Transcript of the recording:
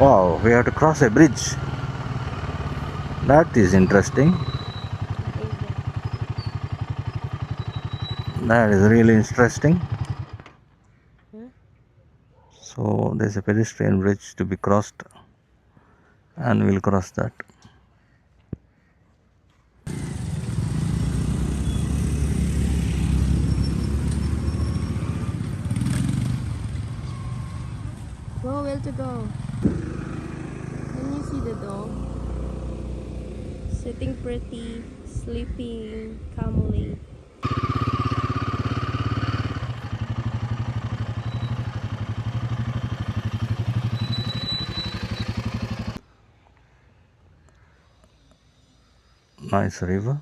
Wow, we have to cross a bridge. That is interesting. That is really interesting. So there's a pedestrian bridge to be crossed, and we'll cross that. Go, where to go? Can you see the dog? Sitting pretty, sleeping calmly. Nice river.